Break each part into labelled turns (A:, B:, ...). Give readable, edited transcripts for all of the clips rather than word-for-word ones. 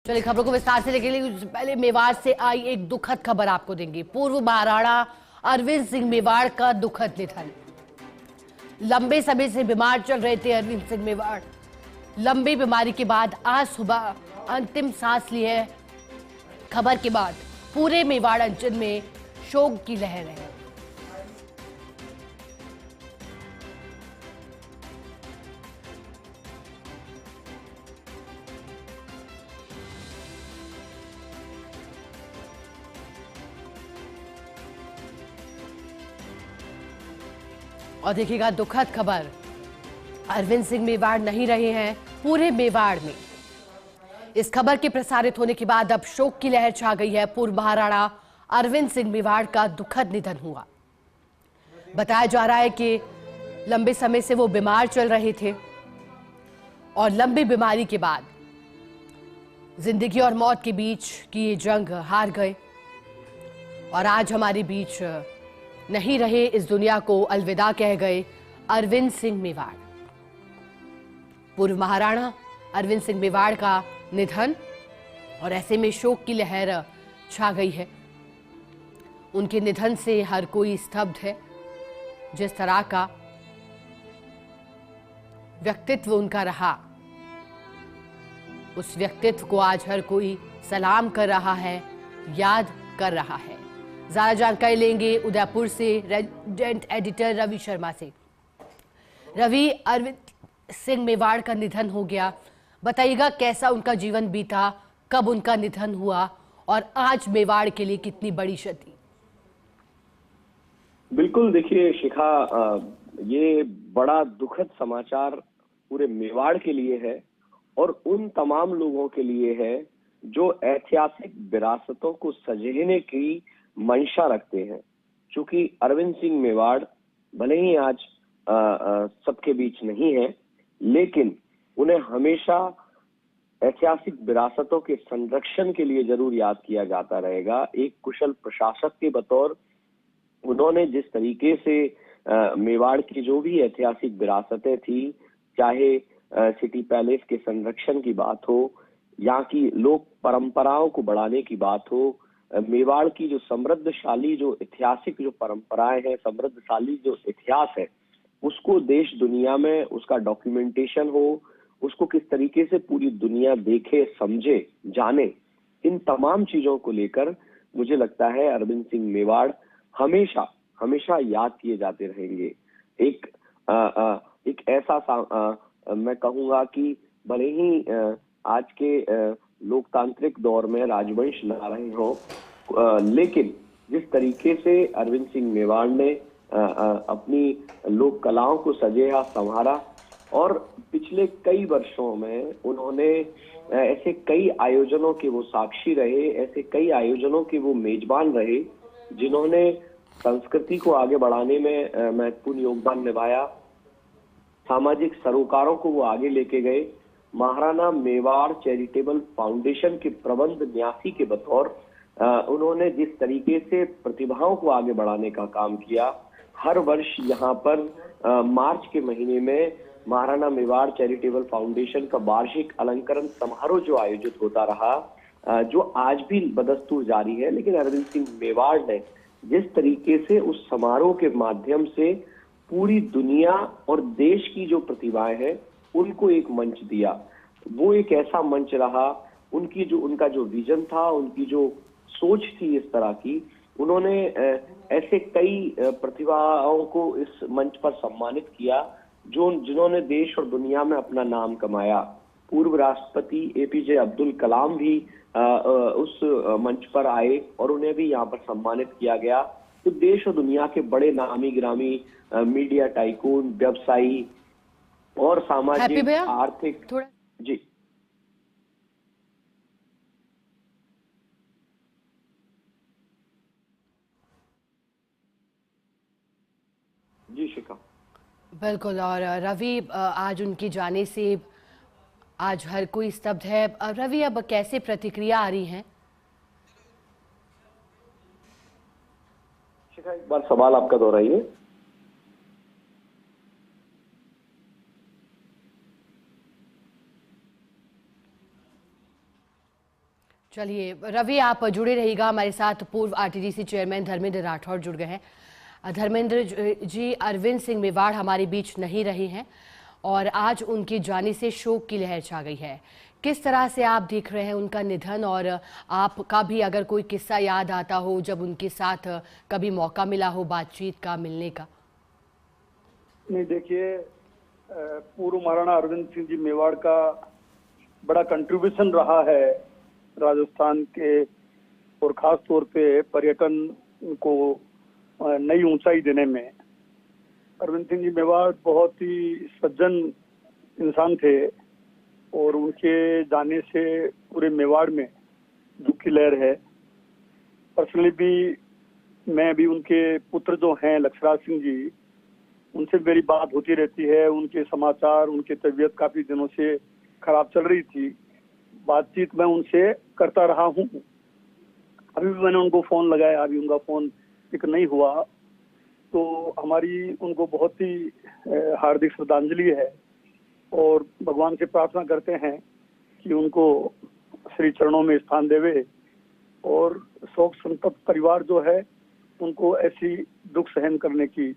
A: चलिए खबरों को विस्तार से देखने के लिए पहले मेवाड़ से आई एक दुखद खबर आपको देंगे। पूर्व महाराणा अरविंद सिंह मेवाड़ का दुखद निधन। लंबे समय से बीमार चल रहे थे अरविंद सिंह मेवाड़। लंबी बीमारी के बाद आज सुबह अंतिम सांस ली है। खबर के बाद पूरे मेवाड़ अंचल में शोक की लहर है। और देखिएगा दुखद खबर, अरविंद सिंह मेवाड़ नहीं रहे हैं पूरे मेवाड़ में। इस खबर के प्रसारित होने के बाद अब शोक की लहर छा गई है। पूर्व महाराणा अरविंद सिंह मेवाड़ का दुखद निधन हुआ। बताया जा रहा है कि लंबे समय से वो बीमार चल रहे थे और लंबी बीमारी के बाद जिंदगी और मौत के बीच की ये जंग हार गए और आज हमारे बीच नहीं रहे। इस दुनिया को अलविदा कह गए अरविंद सिंह मेवाड़। पूर्व महाराणा अरविंद सिंह मेवाड़ का निधन और ऐसे में शोक की लहर छा गई है। उनके निधन से हर कोई स्तब्ध है। जिस तरह का व्यक्तित्व उनका रहा, उस व्यक्तित्व को आज हर कोई सलाम कर रहा है, याद कर रहा है। ज्यादा जानकारी लेंगे उदयपुर से रेजिडेंट एडिटर रवि शर्मा से। रवि, अरविंद सिंह मेवाड़ का निधन हो गया, बताइएगा कैसा उनका जीवन बीता, कब उनका निधन हुआ और आज मेवाड़ के लिए कितनी बड़ी क्षति?
B: बिल्कुल, देखिए शिखा, ये बड़ा दुखद समाचार पूरे मेवाड़ के लिए है और उन तमाम लोगों के लिए है जो ऐतिहासिक विरासतों को सहेजने की मंशा रखते हैं। क्योंकि अरविंद सिंह मेवाड़ भले ही आज सबके बीच नहीं है, लेकिन उन्हें हमेशा ऐतिहासिक विरासतों के संरक्षण के लिए जरूर याद किया जाता रहेगा। एक कुशल प्रशासक के बतौर उन्होंने जिस तरीके से मेवाड़ की जो भी ऐतिहासिक विरासतें थी, चाहे सिटी पैलेस के संरक्षण की बात हो, यहाँ की लोक परंपराओं को बढ़ाने की बात हो, मेवाड़ की जो समृद्धशाली जो ऐतिहासिक जो परंपराएं हैं, समृद्धशाली जो इतिहास है, उसको देश दुनिया में उसका डॉक्यूमेंटेशन हो, उसको किस तरीके से पूरी दुनिया देखे, समझे, जाने, इन तमाम चीजों को लेकर मुझे लगता है अरविंद सिंह मेवाड़ हमेशा हमेशा याद किए जाते रहेंगे। एक ऐसा मैं कहूंगा कि भले ही आज के लोकतांत्रिक दौर में राजवंश ना रहे हो, लेकिन जिस तरीके से अरविंद सिंह मेवाड़ ने अपनी लोक कलाओं को सजेया, संवारा और पिछले कई वर्षों में उन्होंने ऐसे कई आयोजनों के वो साक्षी रहे, ऐसे कई आयोजनों के वो मेजबान रहे जिन्होंने संस्कृति को आगे बढ़ाने में महत्वपूर्ण योगदान निभाया, सामाजिक सरोकारों को वो आगे लेके गए। महाराणा मेवाड़ चैरिटेबल फाउंडेशन के प्रबंध न्यासी के बतौर उन्होंने जिस तरीके से प्रतिभाओं को आगे बढ़ाने का काम किया, हर वर्ष यहाँ पर मार्च के महीने में महाराणा मेवाड़ चैरिटेबल फाउंडेशन का वार्षिक अलंकरण समारोह जो आयोजित होता रहा, जो आज भी बदस्तूर जारी है, लेकिन अरविंद सिंह मेवाड़ ने जिस तरीके से उस समारोह के माध्यम से पूरी दुनिया और देश की जो प्रतिभाएं हैं उनको एक मंच दिया, वो एक ऐसा मंच रहा। उनका जो विजन था, उनकी जो सोच थी इस तरह की, उन्होंने ऐसे कई प्रतिभाओं को इस मंच पर सम्मानित किया जिन्होंने देश और दुनिया में अपना नाम कमाया। पूर्व राष्ट्रपति एपीजे अब्दुल कलाम भी उस मंच पर आए और उन्हें भी यहाँ पर सम्मानित किया गया। तो देश और दुनिया के बड़े नामी गिरामी मीडिया टाइकून, व्यवसायी और सामाजिक आर्थिक जी जी शिखा,
A: बिल्कुल। और रवि, आज उनके जाने से आज हर कोई स्तब्ध है। रवि, अब कैसे प्रतिक्रिया आ रही हैं?
B: शिखा, एक बार सवाल आपका दोहराइए।
A: चलिए रवि, आप जुड़े रहिएगा हमारे साथ। पूर्व आरटीडीसी चेयरमैन धर्मेंद्र राठौड़ जुड़ गए हैं। धर्मेंद्र जी, अरविंद सिंह मेवाड़ हमारे बीच नहीं रहे हैं और आज उनके जाने से शोक की लहर छा गई है। किस तरह से आप देख रहे हैं उनका निधन, और आपका भी अगर कोई किस्सा याद आता हो जब उनके साथ कभी मौका मिला हो बातचीत का, मिलने का?
C: नहीं, देखिए, पूर्व महाराणा अरविंद सिंह जी मेवाड़ का बड़ा कंट्रीब्यूशन रहा है राजस्थान के, और खास तौर पे पर्यटन को नई ऊंचाई देने में। अरविंद सिंह जी मेवाड़ बहुत ही सज्जन इंसान थे और उनके जाने से पूरे मेवाड़ में दुख की लहर है। पर्सनली भी मैं भी उनके पुत्र जो हैं लक्षराज सिंह जी, उनसे मेरी बात होती रहती है। उनके समाचार, उनकी तबीयत काफी दिनों से खराब चल रही थी, बातचीत मैं उनसे करता रहा हूँ। अभी भी मैंने उनको फोन लगाया, अभी उनका फोन पिक नहीं हुआ। तो हमारी उनको बहुत ही हार्दिक श्रद्धांजलि है और भगवान से प्रार्थना करते हैं कि उनको श्री चरणों में स्थान देवे और शोक संतप्त परिवार जो है उनको ऐसी दुख सहन करने की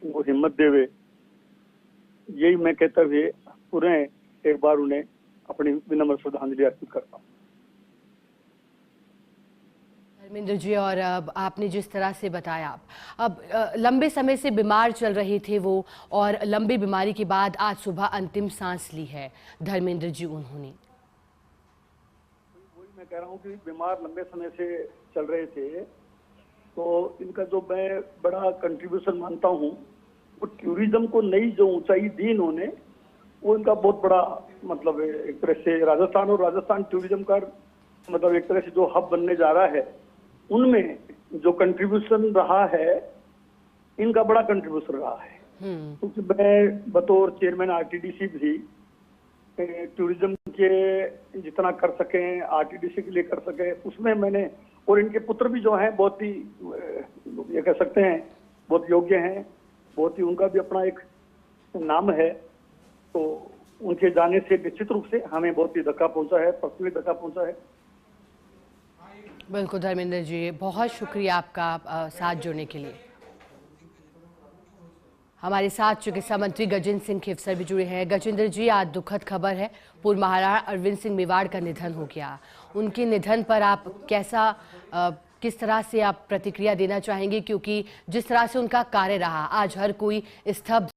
C: वो हिम्मत देवे। यही मैं कहते हुए पूरे एक बार उन्हें अपनी विनम्र श्रद्धांजलि अर्पित करता हूँ।
A: धर्मेंद्र जी, और आपने जिस तरह से बताया, अब लंबे समय से बीमार चल रहे थे वो, और लंबी बीमारी के बाद आज सुबह अंतिम सांस ली है धर्मेंद्र जी उन्होंने।
C: वही मैं कह रहा हूँ कि बीमार लंबे समय से चल रहे थे, तो इनका जो मैं बड़ा कंट्रीब्यूशन मानता हूँ, वो टूरिज्म को नई जो ऊंचाई दी इन्होंने, वो इनका बहुत बड़ा मतलब एक तरह से राजस्थान और राजस्थान टूरिज्म का मतलब एक तरह से जो हब बनने जा रहा है, उनमें जो कंट्रीब्यूशन रहा है, इनका बड़ा कंट्रीब्यूशन रहा है। क्योंकि मैं बतौर चेयरमैन आरटीडीसी भी टूरिज्म के जितना कर सके, आरटीडीसी के लिए कर सके, उसमें मैंने, और इनके पुत्र भी जो हैं बहुत ही ये कह सकते हैं बहुत योग्य हैं, बहुत ही उनका भी अपना एक नाम है। तो उनके जाने से निश्चित रूप से हमें बहुत ही धक्का पहुंचा है, पर्सनली धक्का पहुंचा है।
A: बिल्कुल धर्मेंद्र जी, बहुत शुक्रिया आपका साथ जुड़ने के लिए। हमारे साथ चिकित्सा मंत्री गजेंद्र सिंह खेवसर भी जुड़े हैं। गजेंद्र जी, आज दुखद खबर है, पूर्व महाराणा अरविंद सिंह मेवाड़ का निधन हो गया। उनके निधन पर आप किस तरह से आप प्रतिक्रिया देना चाहेंगे, क्योंकि जिस तरह से उनका कार्य रहा, आज हर कोई स्तब्ध